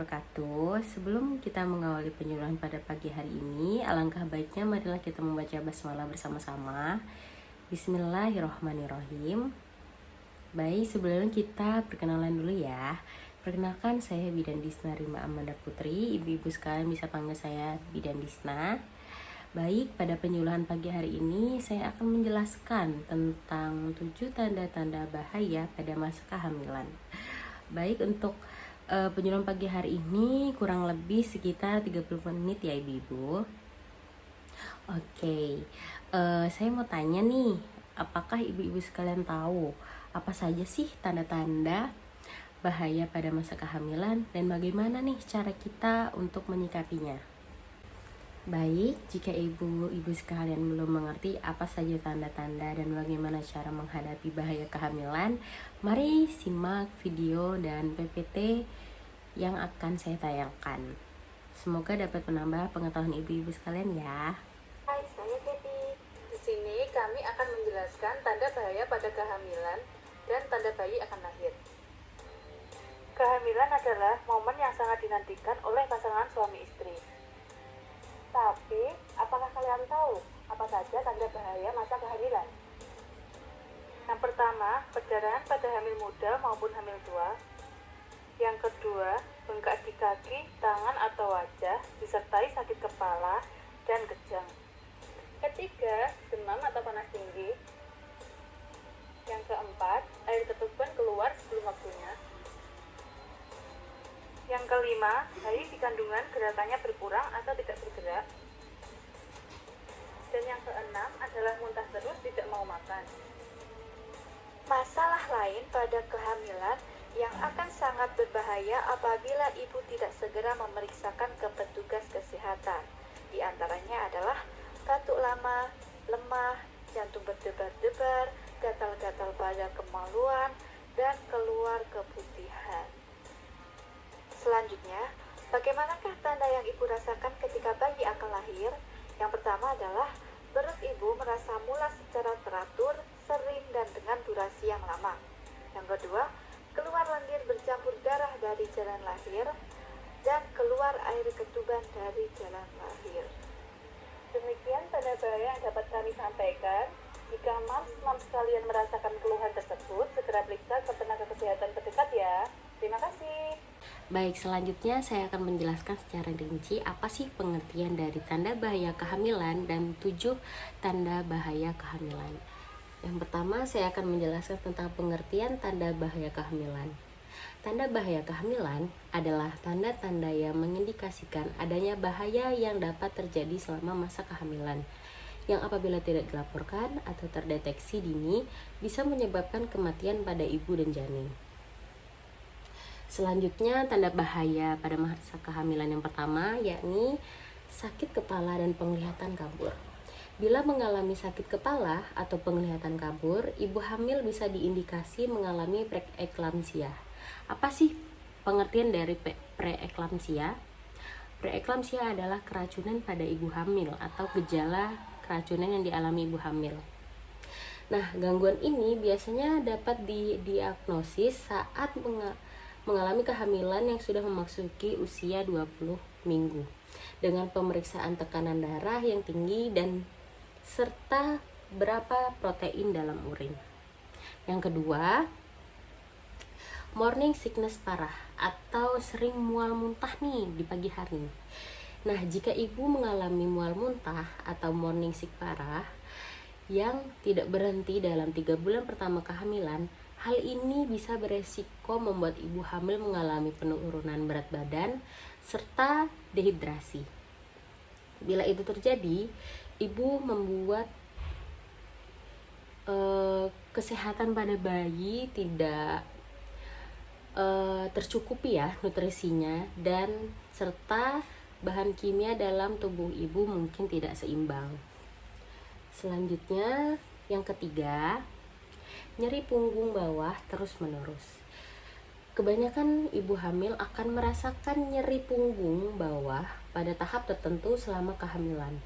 wabarakatuh. Sebelum kita mengawali penyuluhan pada pagi hari ini, alangkah baiknya marilah kita membaca basmalah bersama-sama. Bismillahirrahmanirrahim. Baik, sebelumnya kita perkenalan dulu ya. Perkenalkan, saya Bidan Disna Rima Amanda Putri. Ibu-ibu sekalian bisa panggil saya Bidan Disna. Baik, pada penyuluhan pagi hari ini saya akan menjelaskan tentang 7 tanda-tanda bahaya pada masa kehamilan. Baik, untuk penyuluhan pagi hari ini kurang lebih sekitar 30 menit ya ibu-ibu. Oke, saya mau tanya nih, apakah ibu-ibu sekalian tahu apa saja sih tanda-tanda bahaya pada masa kehamilan dan bagaimana nih cara kita untuk menyikapinya? Baik, jika ibu-ibu sekalian belum mengerti apa saja tanda-tanda dan bagaimana cara menghadapi bahaya kehamilan, mari simak video dan PPT yang akan saya tayangkan. Semoga dapat menambah pengetahuan ibu-ibu sekalian ya. Hai, saya Kathy. Di sini kami akan menjelaskan tanda bahaya pada kehamilan dan tanda bayi akan lahir. Kehamilan adalah momen yang sangat dinantikan oleh pasangan suami istri. Tapi, apakah kalian tahu apa saja tanda bahaya masa kehamilan? Yang pertama, perdarahan pada hamil muda maupun hamil tua. Yang kedua, bengkak di kaki, tangan atau wajah, disertai sakit kepala dan kejang. Ketiga, demam atau panas tinggi. Yang keempat, air ketuban keluar sebelum waktunya. Yang kelima, bayi di kandungan gerakannya berkurang atau tidak bergerak. Dan yang keenam adalah muntah terus, tidak mau makan. Masalah lain pada kehamilan yang akan sangat berbahaya apabila ibu tidak segera memeriksakan ke petugas kesehatan. Di antaranya adalah batuk lama, lemah, jantung berdebar-debar, gatal-gatal pada kemaluan, dan keluar keputihan. Selanjutnya, bagaimanakah tanda yang ibu rasakan ketika bayi akan lahir? Yang pertama adalah perut ibu merasa mulas secara teratur, sering, dan dengan durasi yang lama. Yang kedua, keluar lendir bercampur darah dari jalan lahir, dan keluar air ketuban dari jalan lahir. Demikian tanda bahaya yang dapat kami sampaikan. Jika mams sekalian merasakan keluhan tersebut, segera periksa ke tenaga kesehatan terdekat ya. Terima kasih. Baik, selanjutnya saya akan menjelaskan secara rinci apa sih pengertian dari tanda bahaya kehamilan dan 7 tanda bahaya kehamilan. Yang pertama, saya akan menjelaskan tentang pengertian tanda bahaya kehamilan. Tanda bahaya kehamilan adalah tanda-tanda yang mengindikasikan adanya bahaya yang dapat terjadi selama masa kehamilan, yang apabila tidak dilaporkan atau terdeteksi dini bisa menyebabkan kematian pada ibu dan janin. Selanjutnya, tanda bahaya pada masa kehamilan yang pertama yakni sakit kepala dan penglihatan kabur. Bila mengalami sakit kepala atau penglihatan kabur, ibu hamil bisa diindikasi mengalami preeklamsia. Apa sih pengertian dari preeklamsia? Preeklamsia adalah keracunan pada ibu hamil atau gejala keracunan yang dialami ibu hamil. Nah, gangguan ini biasanya dapat didiagnosis saat mengalami kehamilan yang sudah memasuki usia 20 minggu dengan pemeriksaan tekanan darah yang tinggi dan serta berapa protein dalam urin. Yang kedua, morning sickness parah atau sering mual muntah nih di pagi hari. Nah, jika ibu mengalami mual muntah atau morning sick parah yang tidak berhenti dalam 3 bulan pertama kehamilan, hal ini bisa beresiko membuat ibu hamil mengalami penurunan berat badan serta dehidrasi. Bila itu terjadi, ibu membuat kesehatan pada bayi tidak tercukupi ya nutrisinya, dan serta bahan kimia dalam tubuh ibu mungkin tidak seimbang. Selanjutnya, yang ketiga, nyeri punggung bawah terus-menerus. Kebanyakan ibu hamil akan merasakan nyeri punggung bawah pada tahap tertentu selama kehamilan.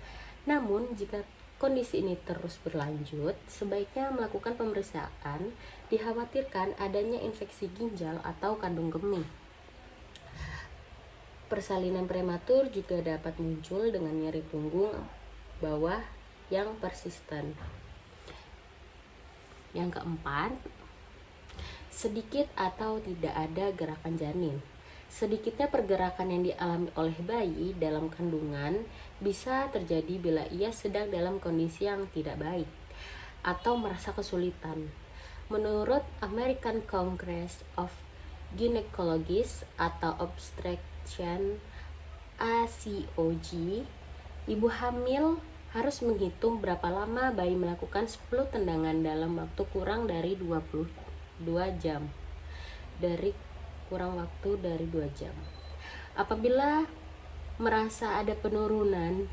Namun, jika kondisi ini terus berlanjut, sebaiknya melakukan pemeriksaan. Dikhawatirkan adanya infeksi ginjal atau kandung kemih. Persalinan prematur juga dapat muncul dengan nyeri punggung bawah yang persisten. Yang keempat, sedikit atau tidak ada gerakan janin. Sedikitnya pergerakan yang dialami oleh bayi dalam kandungan bisa terjadi bila ia sedang dalam kondisi yang tidak baik atau merasa kesulitan. Menurut American Congress of Gynecologists atau Obstetrician ACOG, ibu hamil harus menghitung berapa lama bayi melakukan 10 tendangan dalam waktu kurang dari 22 jam. Apabila merasa ada penurunan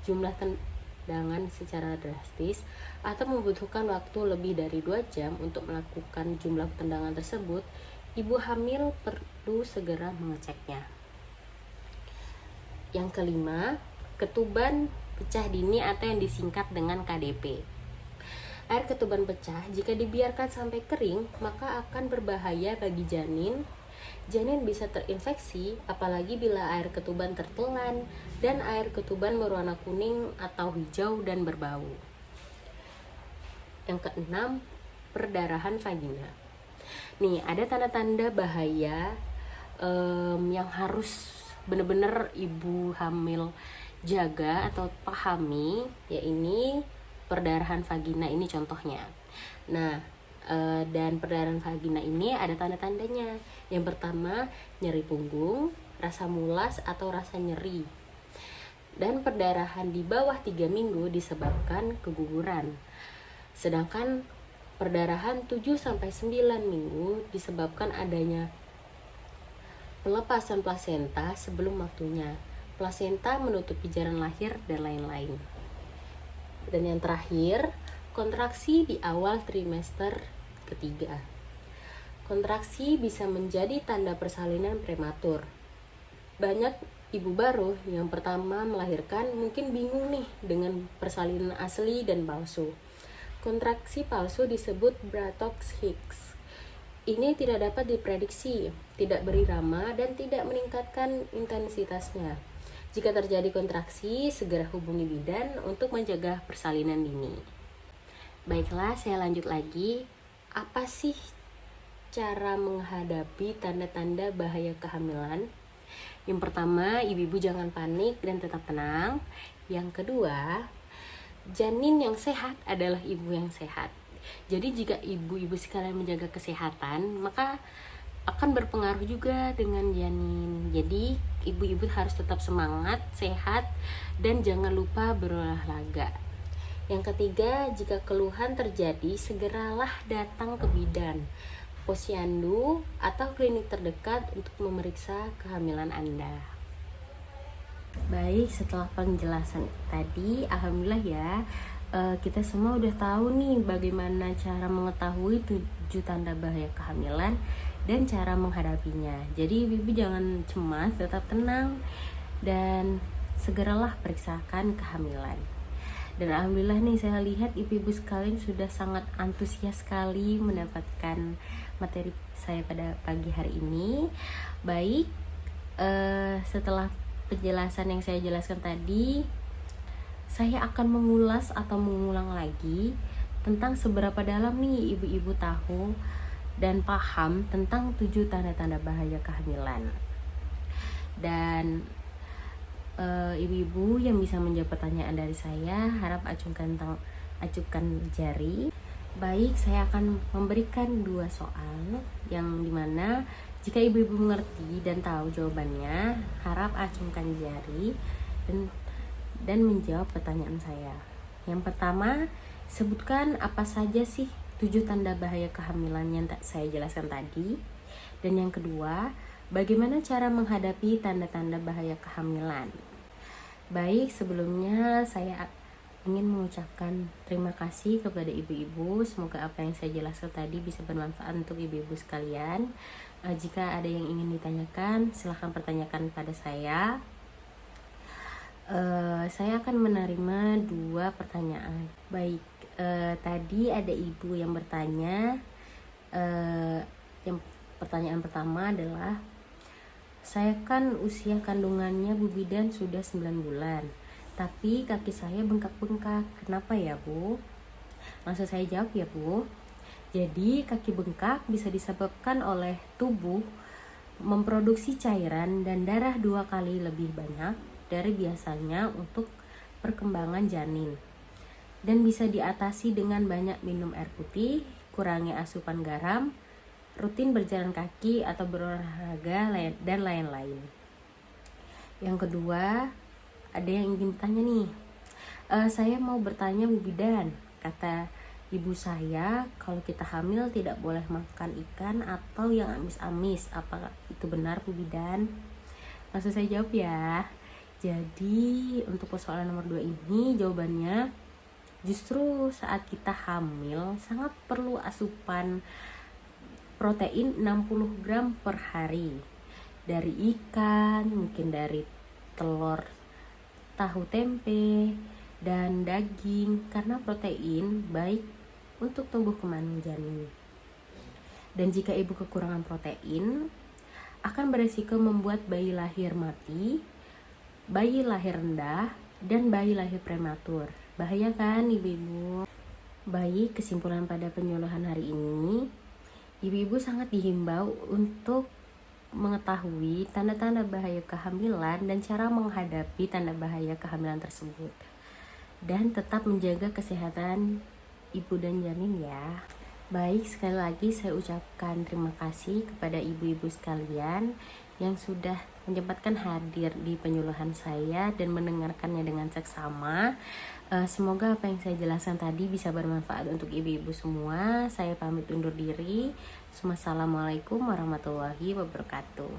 jumlah tendangan secara drastis atau membutuhkan waktu lebih dari 2 jam untuk melakukan jumlah tendangan tersebut, ibu hamil perlu segera mengeceknya. Yang kelima, ketuban pecah dini atau yang disingkat dengan KDP. Air ketuban pecah jika dibiarkan sampai kering maka akan berbahaya bagi janin. Janin bisa terinfeksi apalagi bila air ketuban tertelan dan air ketuban berwarna kuning atau hijau dan berbau. Yang keenam, perdarahan vagina. Nih, ada tanda-tanda bahaya yang harus benar-benar ibu hamil jaga atau pahami, yaitu perdarahan vagina ini contohnya. Nah, dan perdarahan vagina ini ada tanda-tandanya. Yang pertama, nyeri punggung, rasa mulas atau rasa nyeri. Dan perdarahan di bawah 3 minggu disebabkan keguguran. Sedangkan perdarahan 7-9 minggu disebabkan adanya pelepasan plasenta sebelum waktunya. Plasenta menutupi jalan lahir dan lain-lain. Dan yang terakhir, kontraksi di awal trimester ketiga. Kontraksi bisa menjadi tanda persalinan prematur. Banyak ibu baru yang pertama melahirkan mungkin bingung nih dengan persalinan asli dan palsu. Kontraksi palsu disebut Brattocks Hicks. Ini tidak dapat diprediksi, tidak berirama, dan tidak meningkatkan intensitasnya. Jika terjadi kontraksi, segera hubungi bidan untuk mencegah persalinan dini. Baiklah, saya lanjut lagi. Apa sih cara menghadapi tanda-tanda bahaya kehamilan? Yang pertama, ibu-ibu jangan panik dan tetap tenang. Yang kedua, janin yang sehat adalah ibu yang sehat. Jadi jika ibu-ibu sekalian menjaga kesehatan, maka akan berpengaruh juga dengan janin. Jadi ibu-ibu harus tetap semangat, sehat, dan jangan lupa berolahraga. Yang ketiga, jika keluhan terjadi, segeralah datang ke bidan, posyandu, atau klinik terdekat untuk memeriksa kehamilan Anda. Baik, setelah penjelasan tadi, alhamdulillah ya, kita semua udah tahu nih bagaimana cara mengetahui 7 tanda bahaya kehamilan dan cara menghadapinya. Jadi ibu jangan cemas, tetap tenang dan segeralah periksakan kehamilan. Dan alhamdulillah nih, saya lihat ibu-ibu sekalian sudah sangat antusias sekali mendapatkan materi saya pada pagi hari ini. Baik, setelah penjelasan yang saya jelaskan tadi, saya akan mengulas atau mengulang lagi tentang seberapa dalam nih ibu-ibu tahu dan paham tentang 7 tanda-tanda bahaya kehamilan. Dan ibu-ibu yang bisa menjawab pertanyaan dari saya, harap acungkan jari. Baik, saya akan memberikan 2 soal yang dimana jika ibu-ibu mengerti dan tahu jawabannya, harap acungkan jari dan menjawab pertanyaan saya. Yang pertama, sebutkan apa saja sih 7 tanda bahaya kehamilan yang saya jelaskan tadi. Dan yang kedua, bagaimana cara menghadapi tanda-tanda bahaya kehamilan. Baik, sebelumnya saya ingin mengucapkan terima kasih kepada ibu-ibu. Semoga apa yang saya jelaskan tadi bisa bermanfaat untuk ibu-ibu sekalian. Jika ada yang ingin ditanyakan, silahkan pertanyakan pada saya. Saya akan menerima 2 pertanyaan. Baik, tadi ada ibu yang bertanya. Yang pertanyaan pertama adalah Saya kan usia kandungannya Bu Bidan sudah 9 bulan, tapi kaki saya bengkak-bengkak. Kenapa ya Bu? Langsung saya jawab ya Bu. Jadi kaki bengkak bisa disebabkan oleh tubuh memproduksi cairan dan darah 2 kali lebih banyak dari biasanya untuk perkembangan janin. Dan bisa diatasi dengan banyak minum air putih, kurangi asupan garam, rutin berjalan kaki atau berolahraga, dan lain-lain. Yang kedua, ada yang ingin bertanya nih. Saya mau bertanya Bu Bidan, kata ibu saya kalau kita hamil tidak boleh makan ikan atau yang amis-amis. Apa itu benar Bu Bidan? Langsung saya jawab ya. Jadi untuk persoalan nomor 2 ini jawabannya justru saat kita hamil sangat perlu asupan protein 60 gram per hari dari ikan, mungkin dari telur, tahu tempe, dan daging karena protein baik untuk tumbuh kembang janin. Dan jika ibu kekurangan protein akan beresiko membuat bayi lahir mati, bayi lahir rendah, dan bayi lahir prematur. Bahaya kan ibu-ibu? Baik, kesimpulan pada penyuluhan hari ini, ibu-ibu sangat dihimbau untuk mengetahui tanda-tanda bahaya kehamilan dan cara menghadapi tanda bahaya kehamilan tersebut. Dan tetap menjaga kesehatan ibu dan janin ya. Baik, sekali lagi saya ucapkan terima kasih kepada ibu-ibu sekalian yang sudah menyempatkan hadir di penyuluhan saya dan mendengarkannya dengan seksama. Semoga apa yang saya jelaskan tadi bisa bermanfaat untuk ibu-ibu semua. Saya pamit undur diri. Assalamualaikum warahmatullahi wabarakatuh.